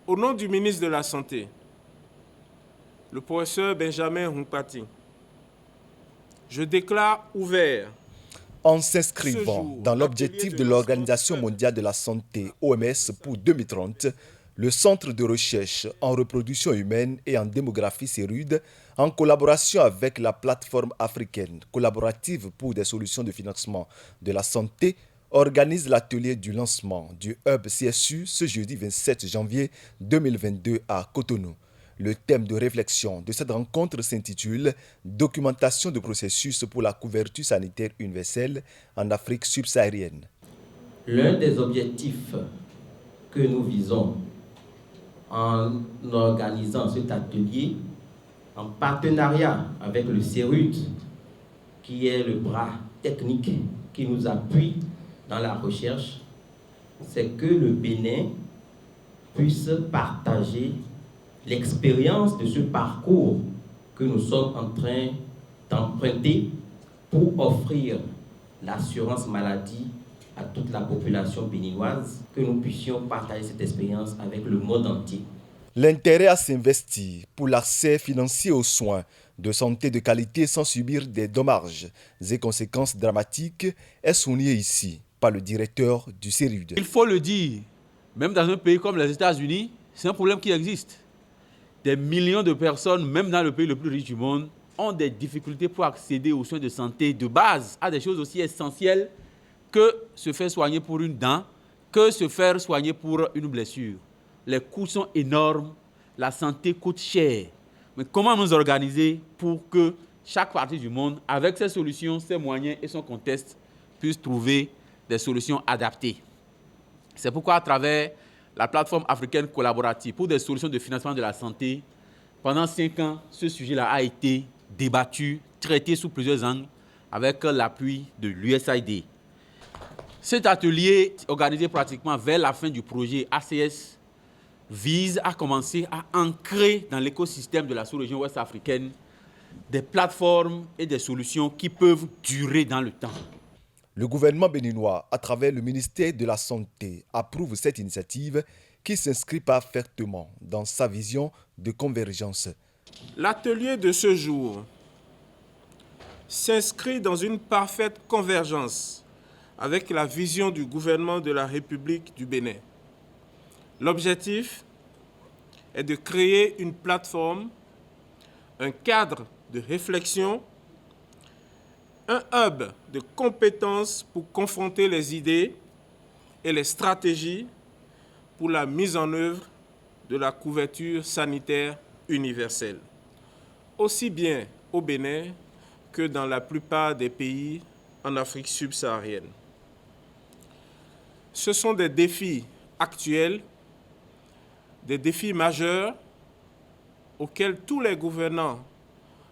Au nom du ministre de la Santé, le professeur Benjamin Hunkpati, je déclare ouvert en s'inscrivant dans l'objectif de l'Organisation mondiale de la santé, OMS, pour 2030, le Centre de recherche en reproduction humaine et en démographie CERUD, en collaboration avec la plateforme africaine collaborative pour des solutions de financement de la santé, organise l'atelier du lancement du Hub CSU ce jeudi 27 janvier 2022 à Cotonou. Le thème de réflexion de cette rencontre s'intitule « Documentation de processus pour la couverture sanitaire universelle en Afrique subsaharienne ». L'un des objectifs que nous visons en organisant cet atelier, en partenariat avec le CERUD, qui est le bras technique qui nous appuie dans la recherche, c'est que le Bénin puisse partager l'expérience de ce parcours que nous sommes en train d'emprunter pour offrir l'assurance maladie à toute la population béninoise, que nous puissions partager cette expérience avec le monde entier. L'intérêt à s'investir pour l'accès financier aux soins de santé de qualité sans subir des dommages et conséquences dramatiques est souligné ici par le directeur du CERUD. Il faut le dire, même dans un pays comme les États-Unis, c'est un problème qui existe. Des millions de personnes, même dans le pays le plus riche du monde, ont des difficultés pour accéder aux soins de santé de base, à des choses aussi essentielles que se faire soigner pour une dent, que se faire soigner pour une blessure. Les coûts sont énormes, la santé coûte cher. Mais comment nous organiser pour que chaque partie du monde, avec ses solutions, ses moyens et son contexte, puisse trouver des solutions adaptées? C'est pourquoi à travers la plateforme africaine collaborative pour des solutions de financement de la santé, pendant 5 ans, ce sujet-là a été débattu, traité sous plusieurs angles avec l'appui de l'USAID. Cet atelier, organisé pratiquement vers la fin du projet ACS, vise à commencer à ancrer dans l'écosystème de la sous-région ouest africaine des plateformes et des solutions qui peuvent durer dans le temps. Le gouvernement béninois, à travers le ministère de la Santé, approuve cette initiative qui s'inscrit parfaitement dans sa vision de convergence. L'atelier de ce jour s'inscrit dans une parfaite convergence avec la vision du gouvernement de la République du Bénin. L'objectif est de créer une plateforme, un cadre de réflexion, un hub de compétences pour confronter les idées et les stratégies pour la mise en œuvre de la couverture sanitaire universelle, aussi bien au Bénin que dans la plupart des pays en Afrique subsaharienne. Ce sont des défis actuels, des défis majeurs auxquels tous les gouvernants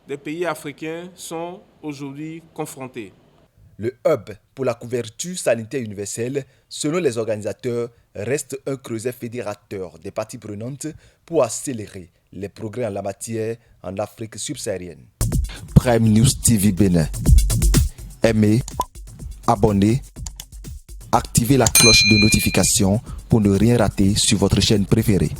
des pays africains sont aujourd'hui confrontés. Le hub pour la couverture sanitaire universelle, selon les organisateurs, reste un creuset fédérateur des parties prenantes pour accélérer les progrès en la matière en Afrique subsaharienne. Prime News TV Bénin. Aimez, abonnez, activez la cloche de notification pour ne rien rater sur votre chaîne préférée.